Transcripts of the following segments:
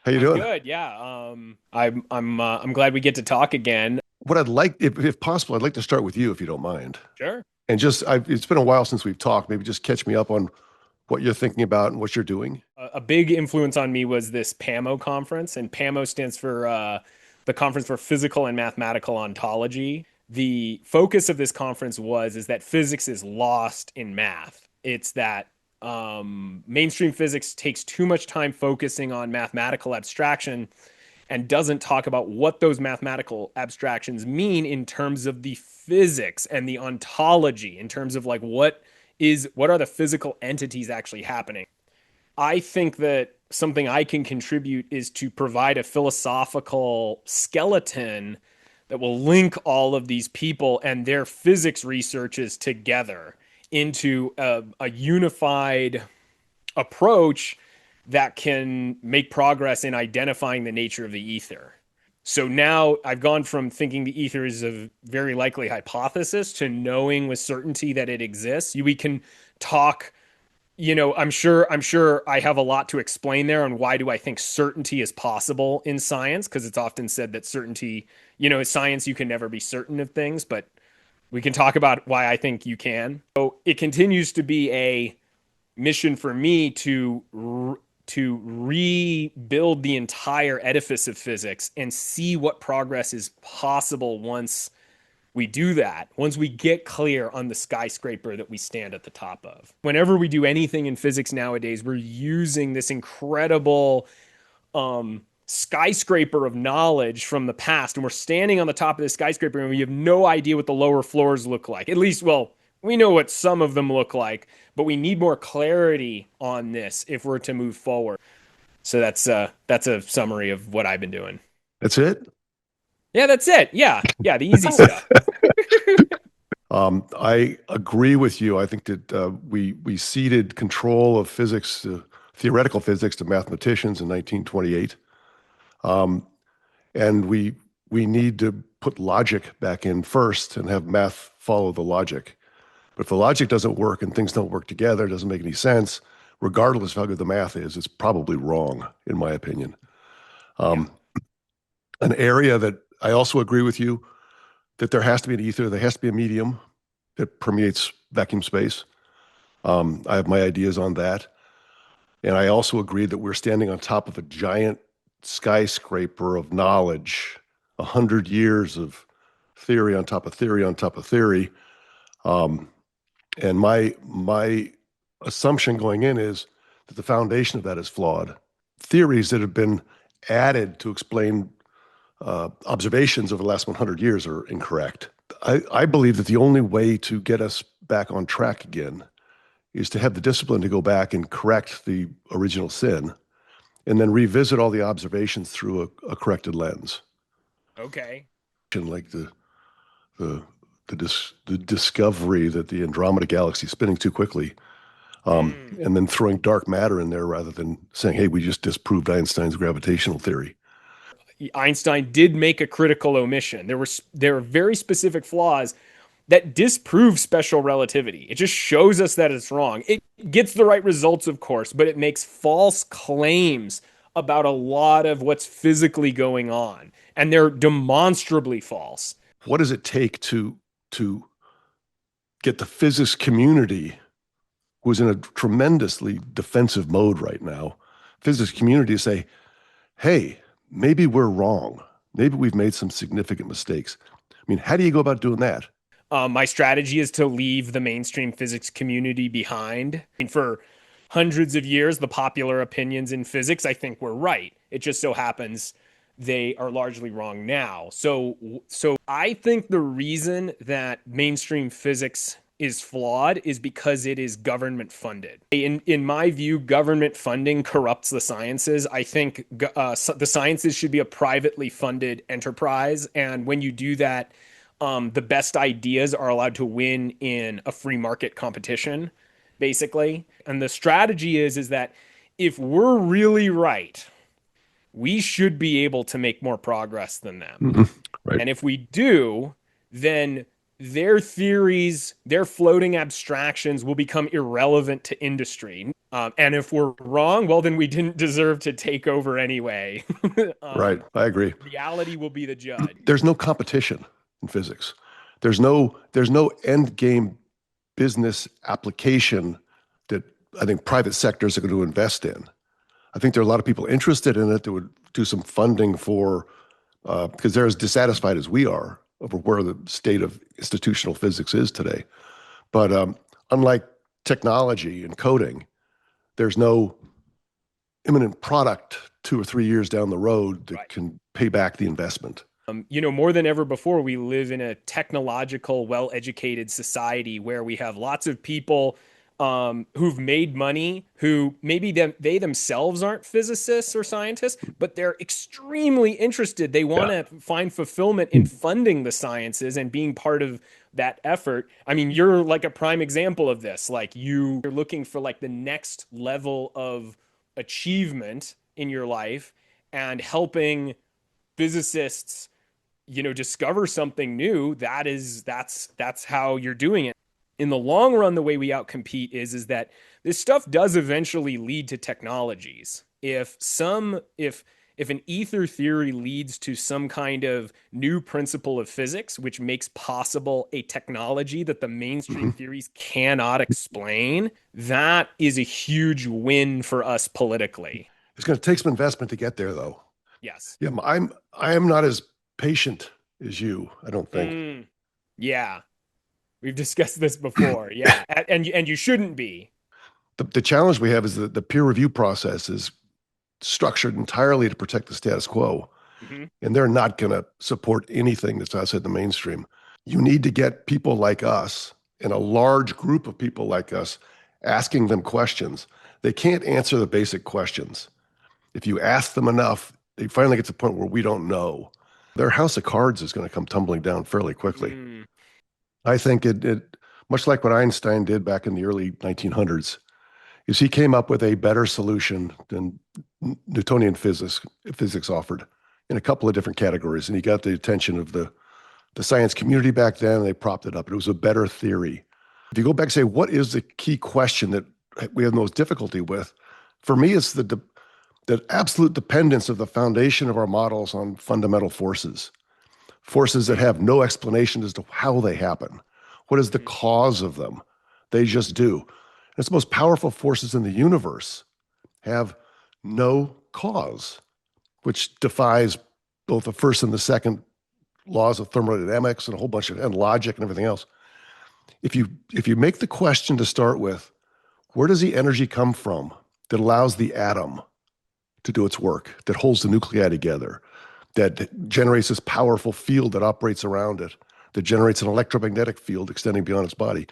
How you I'm doing? good. Yeah. I'm glad we get to talk again. What I'd like, if possible, I'd like to start with you, if you don't mind. Sure. And it's been a while since we've talked. Maybe just catch me up on what you're thinking about and what you're doing. A big influence on me was this PAMO conference, and PAMO stands for the Conference for Physical and Mathematical Ontology. The focus of this conference is that physics is lost in math. It's that mainstream physics takes too much time focusing on mathematical abstraction and doesn't talk about what those mathematical abstractions mean in terms of the physics and the ontology, in terms of like what are the physical entities actually happening. I think that something I can contribute is to provide a philosophical skeleton that will link all of these people and their physics researches together into a unified approach that can make progress in identifying the nature of the ether. So now I've gone from thinking the ether is a very likely hypothesis to knowing with certainty that it exists. We can talk, I'm sure I have a lot to explain there on why do I think certainty is possible in science, because it's often said that certainty, in science you can never be certain of things, but we can talk about why I think you can. So it continues to be a mission for me to rebuild the entire edifice of physics and see what progress is possible once we do that, once we get clear on the skyscraper that we stand at the top of. Whenever we do anything in physics nowadays, we're using this incredible skyscraper of knowledge from the past, and we're standing on the top of this skyscraper and we have no idea what the lower floors look like. At least, well, we know what some of them look like, but we need more clarity on this if we're to move forward. So that's a summary of what I've been doing. That's it. Yeah, that's it. Yeah, the easy stuff. I agree with you. I think that we ceded control of physics, theoretical physics, to mathematicians in 1928, um, and we need to put logic back in first and have math follow the logic. But if the logic doesn't work and things don't work together, it doesn't make any sense, regardless of how good the math is, it's probably wrong, in my opinion. Yeah. Um, an area that I also agree with you that there has to be an ether, there has to be a medium that permeates vacuum space. I have my ideas on that. And I also agree that we're standing on top of a giant skyscraper of knowledge, 100 years of theory on top of theory on top of theory. Um, and my assumption going in is that the foundation of that is flawed. Theories that have been added to explain observations over the last 100 years are incorrect. I believe that the only way to get us back on track again is to have the discipline to go back and correct the original sin and then revisit all the observations through a corrected lens. Okay. And like the the discovery that the Andromeda galaxy is spinning too quickly, Mm. and then throwing dark matter in there rather than saying, "Hey, we just disproved Einstein's gravitational theory." Einstein did make a critical omission. There were very specific flaws that disprove special relativity. It just shows us that it's wrong. It gets the right results, of course, but it makes false claims about a lot of what's physically going on, and they're demonstrably false. What does it take to get the physics community, who's in a tremendously defensive mode right now, physics community to say, "Hey, maybe we're wrong. Maybe we've made some significant mistakes." I mean, how do you go about doing that? My strategy is to leave the mainstream physics community behind. I mean, for hundreds of years, the popular opinions in physics, I think, were right. It just so happens they are largely wrong now. So I think the reason that mainstream physics is flawed is because it is government funded. In my view, government funding corrupts the sciences. I think the sciences should be a privately funded enterprise, and when you do that, the best ideas are allowed to win in a free market competition, basically. And the strategy is that if we're really right, we should be able to make more progress than them. Mhm. Right. And if we do, then their theories, their floating abstractions will become irrelevant to industry. And if we're wrong, well, then we didn't deserve to take over anyway. Right. I agree. Reality will be the judge. There's no competition in physics. There's no end game business application that I think private sectors are going to invest in. I think there are a lot of people interested in it that would do some funding for, because they're as dissatisfied as we are over where the state of institutional physics is today. But unlike technology and coding, there's no imminent product 2 or 3 years down the road that Right. can pay back the investment. More than ever before, we live in a technological, well-educated society where we have lots of people who've made money, who maybe they themselves aren't physicists or scientists, but they're extremely interested. They want Yeah. to find fulfillment in funding the sciences and being part of that effort. I mean, you're like a prime example of this. Like you're looking for like the next level of achievement in your life and helping physicists discover something new. That's how you're doing it. In the long run, the way we outcompete is that this stuff does eventually lead to technologies. If an ether theory leads to some kind of new principle of physics which makes possible a technology that the mainstream Mhm. theories cannot explain, that is a huge win for us politically. It's going to take some investment to get there, though. Yes. Yeah, I am not as patient as you, I don't think. Mm, yeah. We've discussed this before. Yeah. And you shouldn't be. The challenge we have is that the peer review process is structured entirely to protect the status quo, Hmm. and they're not going to support anything that's outside the mainstream. You need to get people like us and a large group of people like us asking them questions. They can't answer the basic questions. If you ask them enough, they finally get to the point where we don't know. Their house of cards is going to come tumbling down fairly quickly. Mm, I think it much like what Einstein did back in the early 1900s, is he came up with a better solution than Newtonian physics offered in a couple of different categories, and he got the attention of the science community back then, and they propped it up. It was a better theory. If you go back and say, what is the key question that we have the most difficulty with? For me, it's the absolute dependence of the foundation of our models on fundamental forces, forces that mm, have no explanation as to how they happen. What is the mhm, cause of them? They just do. And it's the most powerful forces in the universe have no cause, which defies both the first and the second laws of thermodynamics and a whole bunch of and logic and everything else. If you make the question to start with, where does the energy come from that allows the atom to do its work, that holds the nuclei together, that generates this powerful field that operates around it, that generates an electromagnetic field extending beyond its body?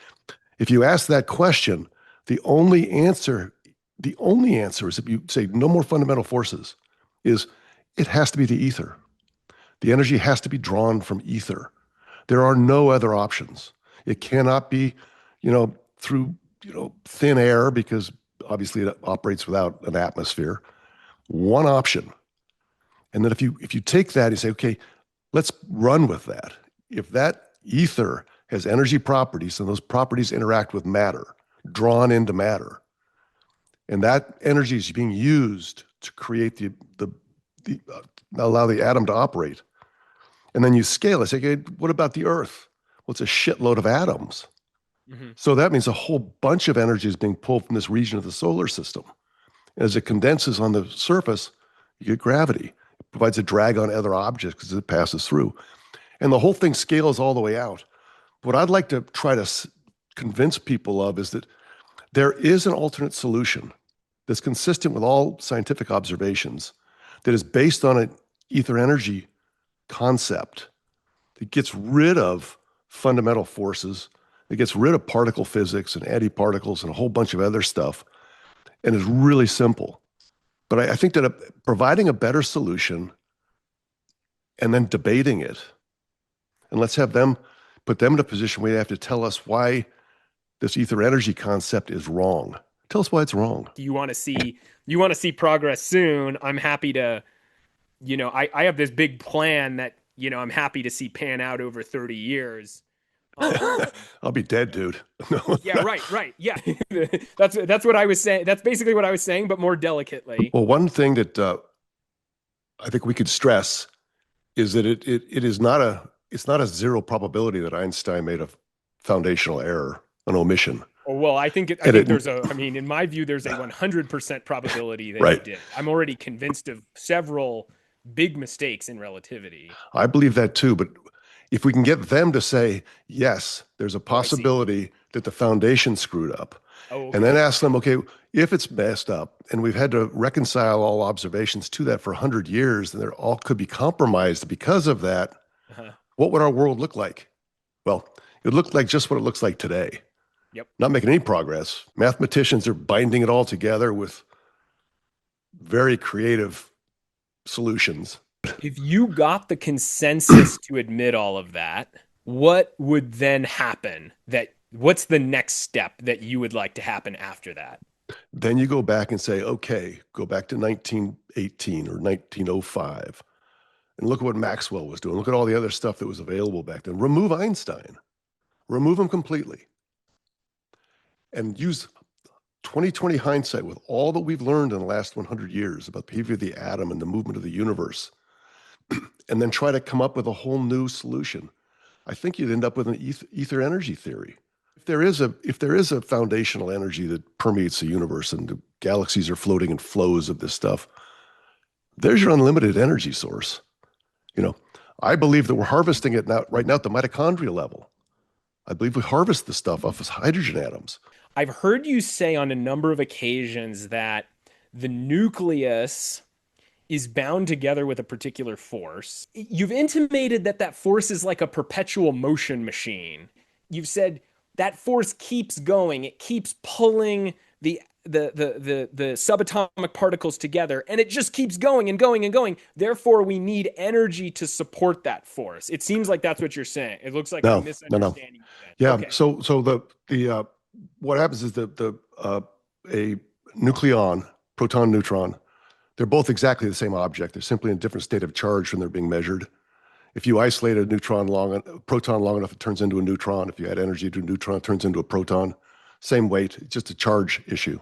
If you ask that question, the only answer, the only answer is if you say no more fundamental forces, is it has to be the ether. The energy has to be drawn from ether. There are no other options. It cannot be, through, thin air because obviously it operates without an atmosphere. One option. And then if you take that and say, okay, let's run with that. If that ether has energy properties and those properties interact with matter, drawn into matter, and that energy is being used to create the allow the atom to operate, and then you scale it, say, okay, what about the Earth? Well, it's a shitload of atoms. mhm, So that means a whole bunch of energy is being pulled from this region of the solar system. As it condenses on the surface, you get gravity. It provides a drag on other objects as it passes through. And the whole thing scales all the way out. What I'd like to try to convince people of is that there is an alternate solution that's consistent with all scientific observations, that is based on an ether energy concept that gets rid of fundamental forces, that gets rid of particle physics and antiparticles and a whole bunch of other stuff, and is really simple. But I think that providing a better solution and then debating it, and let's have them put them in a position where they have to tell us why this ether energy concept is wrong. Tell us why it's wrong. you want to see progress soon. I'm happy to, I have this big plan that, I'm happy to see pan out over 30 years. I'll be dead, dude. No. Yeah, right. Yeah. That's what I was saying. That's basically what I was saying, but more delicately. Well, one thing that I think we could stress is that it is not it's not a zero probability that Einstein made a foundational error, an omission. Oh, well, I And think it there's a, I mean, in my view, there's a 100% probability that he right. did. I'm already convinced of several big mistakes in relativity. I believe that too, but if we can get them to say, yes, there's a Oh, I see. possibility that the foundation screwed up, Oh, and then okay. ask them, okay, if it's messed up and we've had to reconcile all observations to that for 100 years, and they're all could be compromised because of that, Uh-huh. what would our world look like? Well, it would look like just what it looks like today. Yep. Not making any progress. Mathematicians are binding it all together with very creative solutions. If you got the consensus to admit all of that, what would then happen? What's the next step that you would like to happen after that? Then you go back and say, okay, go back to 1918 or 1905 and look at what Maxwell was doing. Look at all the other stuff that was available back then. Remove Einstein, remove him completely, and use 2020 hindsight with all that we've learned in the last 100 years about the behavior of the atom and the movement of the universe, and then try to come up with a whole new solution. I think you'd end up with an ether energy theory. If there is a foundational energy that permeates the universe and the galaxies are floating in flows of this stuff, there's your unlimited energy source. You know, I believe that we're harvesting it now, right now at the mitochondrial level. I believe we harvest the stuff off as hydrogen atoms. I've heard you say on a number of occasions that the nucleus is bound together with a particular force. You've intimated that that force is like a perpetual motion machine. You've said that force keeps going. It keeps pulling the subatomic particles together, and it just keeps going and going and going. Therefore, we need energy to support that force. It seems like that's what you're saying. It looks like I'm No. misunderstanding you then. Yeah. Okay. So the what happens is the a nucleon, proton, neutron, they're both exactly the same object. They're simply in a different state of charge when they're being measured. If you isolate a proton long enough, it turns into a neutron. If you add energy to a neutron, it turns into a proton. Same weight, it's just a charge issue.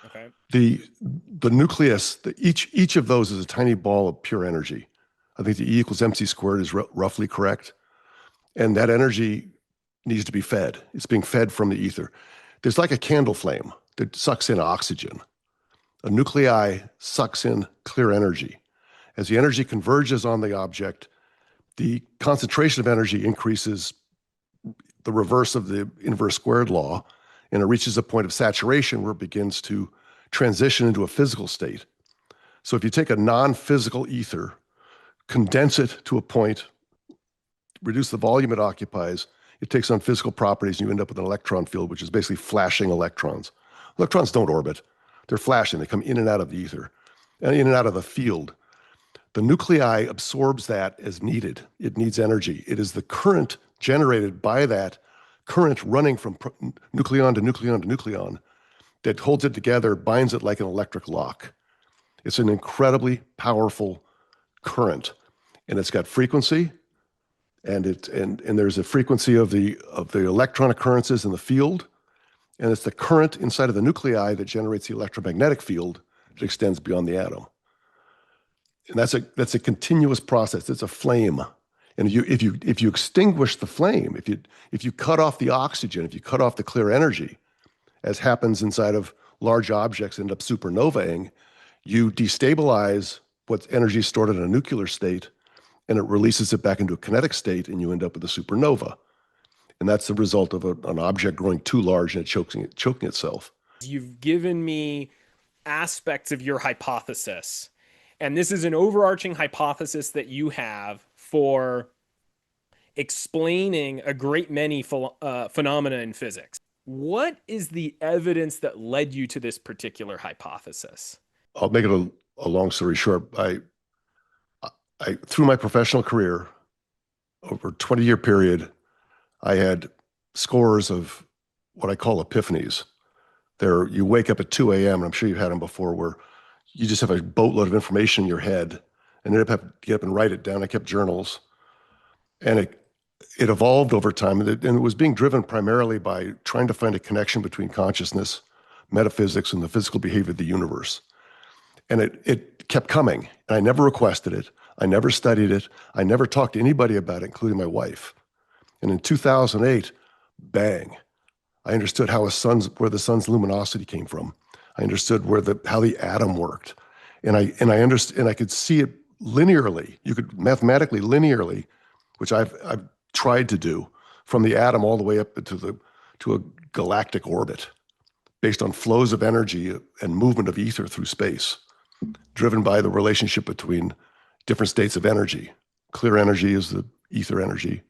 Okay. The nucleus, each of those is a tiny ball of pure energy. I think the E equals mc squared is roughly correct. And that energy needs to be fed. It's being fed from the ether. There's like a candle flame that sucks in oxygen. A nuclei sucks in clear energy. As the energy converges on the object, the concentration of energy increases the reverse of the inverse squared law, and it reaches a point of saturation where it begins to transition into a physical state. So if you take a non-physical ether, condense it to a point, reduce the volume it occupies, it takes on physical properties, and you end up with an electron field, which is basically flashing electrons. Electrons don't orbit. They're flashing. They come in and out of the ether, and in and out of the field. The nuclei absorbs that as needed. It needs energy. It is the current generated by that current running from nucleon to nucleon to nucleon that holds it together, binds it like an electric lock. It's an incredibly powerful current, and it's got frequency, and there's a frequency of the electron occurrences in the field, and it's the current inside of the nuclei that generates the electromagnetic field that extends beyond the atom. And that's a continuous process. It's a flame. And if you extinguish the flame, if you cut off the oxygen, if you cut off the clear energy, as happens inside of large objects end up supernovaing, you destabilize what energy is stored in a nuclear state, and it releases it back into a kinetic state, and you end up with a supernova. And that's the result of an object growing too large and it choking itself. You've given me aspects of your hypothesis. And this is an overarching hypothesis that you have for explaining a great many phenomena in physics. What is the evidence that led you to this particular hypothesis? I'll make it a long story short. I through my professional career, over a 20-year period, I had scores of what I call epiphanies. You wake up at 2 a.m., and I'm sure you've had them before, where you just have a boatload of information in your head and end up having to get up and write it down. I kept journals, and it evolved over time, and it was being driven primarily by trying to find a connection between consciousness, metaphysics, and the physical behavior of the universe. And it kept coming, and I never requested it. I never studied it. I never talked to anybody about it, including my wife. And in 2008, bang, I understood where the sun's luminosity came from. I understood how the atom worked, and I understood, and I could see it linearly. You could mathematically linearly, which I've tried to do, from the atom all the way up to a galactic orbit, based on flows of energy and movement of ether through space, driven by the relationship between different states of energy. Clear energy is the ether energy.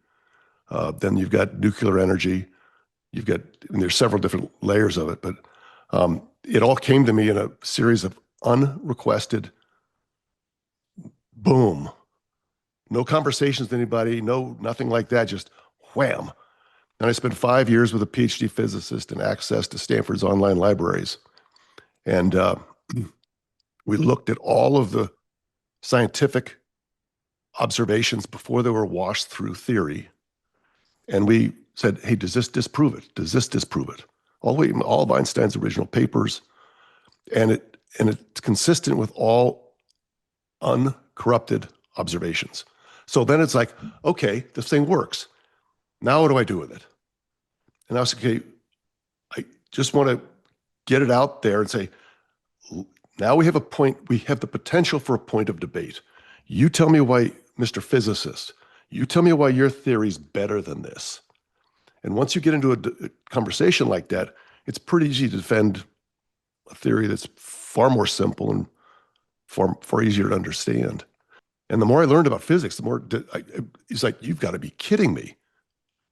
Then you've got nuclear energy. And there's several different layers of it, but it all came to me in a series of unrequested, boom, no conversations with anybody, nothing like that, just wham. And I spent 5 years with a PhD physicist and access to Stanford's online libraries. And we looked at all of the scientific observations before they were washed through theory. And we said, hey, does this disprove it? Does this disprove it? All of Einstein's original papers. And it's consistent with all uncorrupted observations. So then it's like, okay, this thing works. Now what do I do with it? And I was like, okay, I just want to get it out there and say, now we have the potential for a point of debate. You tell me why, Mr. Physicist, you tell me why your theory's better than this. And once you get into a conversation like that, it's pretty easy to defend a theory that's far more simple and far easier to understand. And the more I learned about physics, the more he's like, you've got to be kidding me.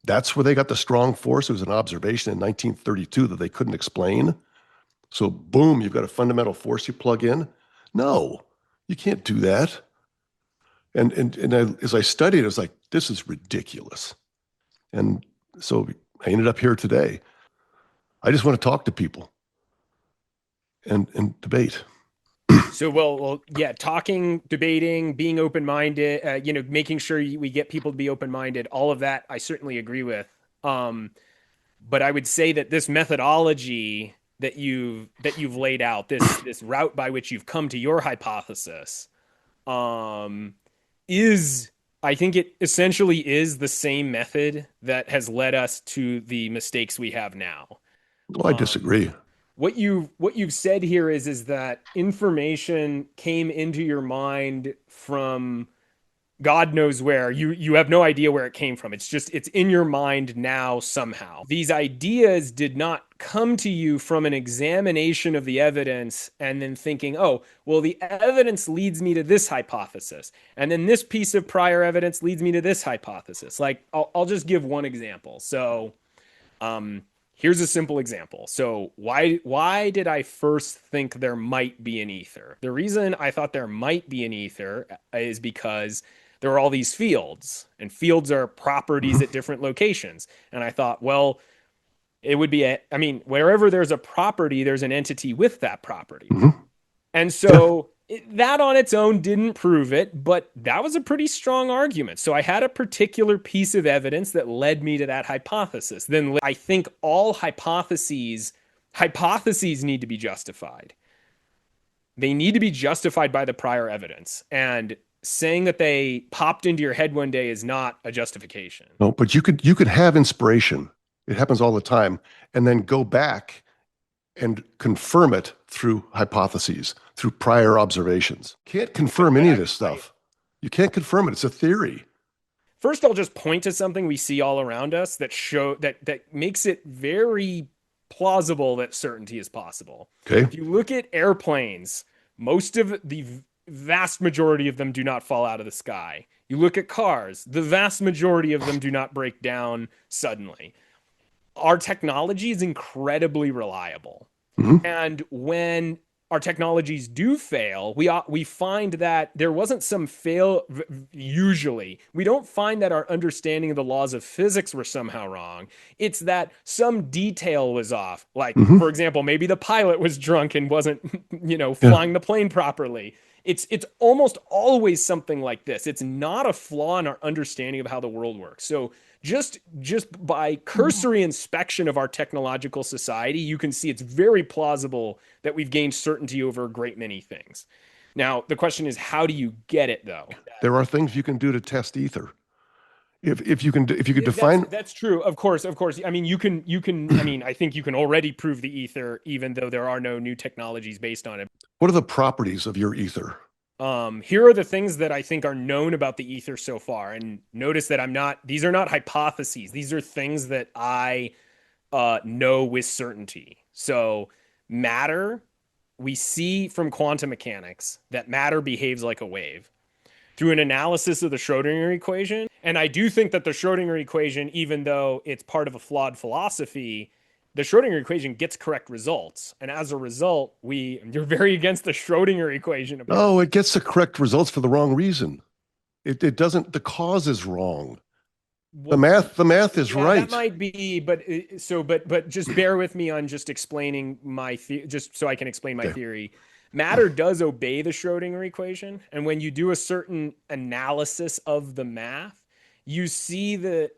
That's where they got the strong force. It was an observation in 1932 that they couldn't explain. So boom, you've got a fundamental force you plug in. No, you can't do that. As I studied, I was like, this is ridiculous. And so I ended up here today. I just want to talk to people and debate. So, yeah, talking, debating, being open-minded, making sure we get people to be open-minded, all of that, I certainly agree with. But I would say that this methodology that you've laid out, this route by which you've come to your hypothesis, I think it essentially is the same method that has led us to the mistakes we have now. Well, I disagree. What you've said here is that information came into your mind from God knows where. You have no idea where it came from. It's in your mind now somehow. These ideas did not come to you from an examination of the evidence and then thinking, oh, well, the evidence leads me to this hypothesis. And then this piece of prior evidence leads me to this hypothesis. Like, I'll just give one example. So, here's a simple example. So why did I first think there might be an ether? The reason I thought there might be an ether is because there are all these fields, and fields are properties at different locations. And I thought, well, it would be wherever there's a property, there's an entity with that property. Mm-hmm. And so that on its own didn't prove it, but that was a pretty strong argument. So I had a particular piece of evidence that led me to that hypothesis. Then I think all hypotheses need to be justified. They need to be justified by the prior evidence. And saying that they popped into your head one day is not a justification. No, but you could have inspiration. It happens all the time, and then go back and confirm it through hypotheses, through prior observations. Can't confirm any of this stuff. You can't confirm it. It's a theory. First, I'll just point to something we see all around us that makes it very plausible that certainty is possible. Okay. If you look at airplanes, most of the vast majority of them do not fall out of the sky. You look at cars, the vast majority of them do not break down suddenly. Our technology is incredibly reliable. Mm-hmm. And when our technologies do fail, we find that there wasn't some fail. Usually, we don't find that our understanding of the laws of physics were somehow wrong. It's that some detail was off. Like, for example, maybe the pilot was drunk and wasn't, flying the plane properly. it's almost always something like this. It's not a flaw in our understanding of how the world works. So just by cursory inspection of our technological society, you can see it's very plausible that we've gained certainty over a great many things. Now, the question is, how do you get it though? There are things you can do to test ether. If you can if you could Yeah, that's define that's true. Of course, of course. I mean, you can. I mean, I think you can already prove the ether, even though there are no new technologies based on it. what are the properties of your ether? Here are the things that I think are known about the ether so far. And notice that I'm not, these are not hypotheses. These are things that I know with certainty. So, matter, we see from quantum mechanics that matter behaves like a wave through an analysis of the Schrodinger equation. And I do think that the Schrodinger equation, even though it's part of a flawed philosophy, the Schrodinger equation gets correct results. And as a result, you're very against the Schrodinger equation, apparently. Oh, it gets the correct results for the wrong reason. It doesn't, the cause is wrong. Well, The math is yeah, that right. might be, but just bear with me on just explaining just so I can explain my Okay. theory. Matter does obey the Schrodinger equation, and when you do a certain analysis of the math, you see that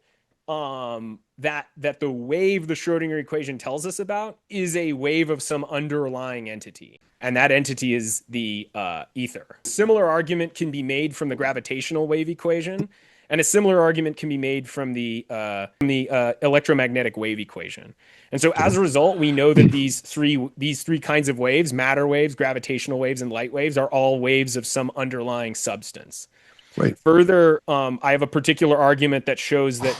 that the wave the Schrodinger equation tells us about is a wave of some underlying entity, and that entity is the ether. Similar argument can be made from the gravitational wave equation, and a similar argument can be made from the electromagnetic wave equation. And so as a result, we know that these three kinds of waves, matter waves, gravitational waves, and light waves, are all waves of some underlying substance. Right. Further, I have a particular argument that shows that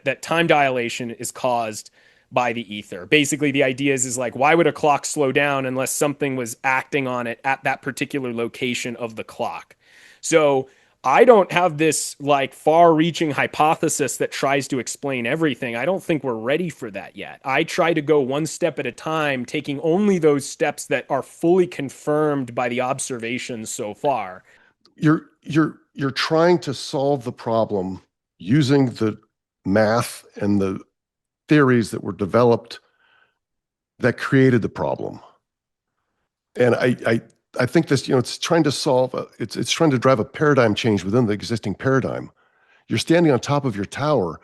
that time dilation is caused by the ether. Basically, the idea is like, why would a clock slow down unless something was acting on it at that particular location of the clock? So I don't have this like far-reaching hypothesis that tries to explain everything. I don't think we're ready for that yet. I try to go one step at a time, taking only those steps that are fully confirmed by the observations so far. You're trying to solve the problem using the math and the theories that were developed that created the problem. And I think this, it's trying to it's trying to drive a paradigm change within the existing paradigm. You're standing on top of your tower.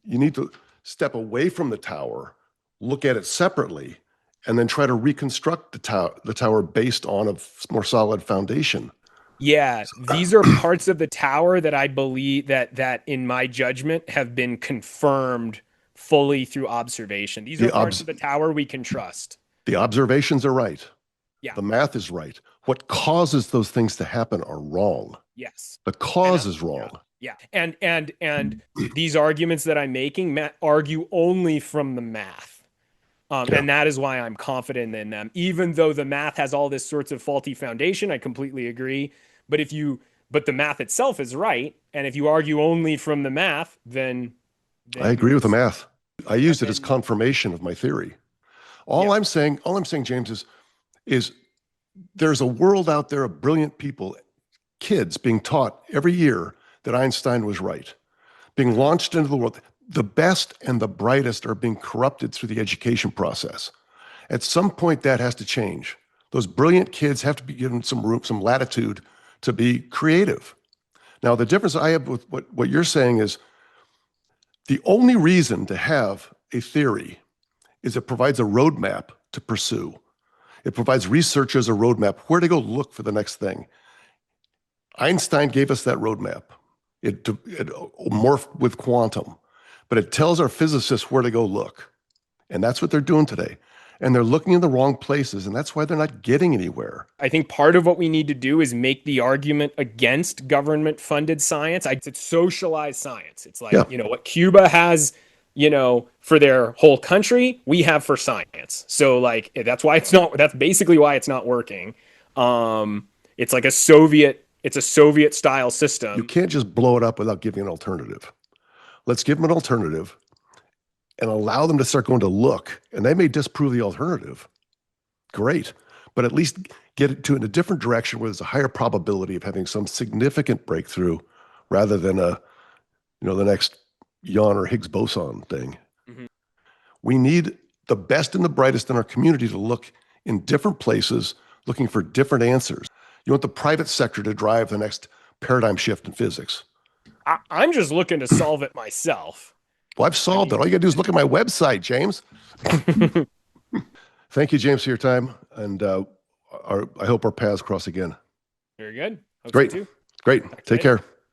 You need to step away from the tower, look at it separately, and then try to reconstruct the tower based on a more solid foundation. Yeah, these are parts of the tower that I believe that in my judgment have been confirmed fully through observation. These are The parts obs of the tower we can trust. the observations are right. Yeah. The math is right. What causes those things to happen are wrong. Yes. The cause is wrong. Yeah. And these arguments that I'm making argue only from the math. Yeah. And that is why I'm confident in them. Even though the math has all this sorts of faulty foundation, I completely agree. But the math itself is right. And if you argue only from the math, I agree with the math. I used it as then- confirmation of my theory. All Yeah. I'm saying, James, is there's a world out there of brilliant people, kids being taught every year that Einstein was right, being launched into the world. The best and the brightest are being corrupted through the education process. At some point, that has to change. Those brilliant kids have to be given some room, some latitude to be creative. Now, the difference I have with what you're saying is the only reason to have a theory is it provides a roadmap to pursue. It provides researchers a roadmap where to go look for the next thing. Einstein gave us that roadmap. It morphed with quantum, but it tells our physicists where to go look. And that's what they're doing today. And they're looking in the wrong places, and that's why they're not getting anywhere. I think part of what we need to do is make the argument against government-funded science. It's socialized science. It's like, Yeah. what Cuba has, for their whole country, we have for science. So like that's basically why it's not working. It's like it's a Soviet style system. You can't just blow it up without giving an alternative. Let's give them an alternative and allow them to start going to look. And they may disprove the alternative. Great. But at least get it in a different direction where there's a higher probability of having some significant breakthrough rather than the next Yohn or Higgs boson thing. Mm-hmm. We need the best and the brightest in our community to look in different places, looking for different answers. You want the private sector to drive the next paradigm shift in physics. I'm just looking to solve it myself. Well, I've solved it. All you got to do is look at my website, James. Thank you, James, for your time. And I hope our paths cross again. Very good. Hope so Great. too. Great. Talk to you Take later. care.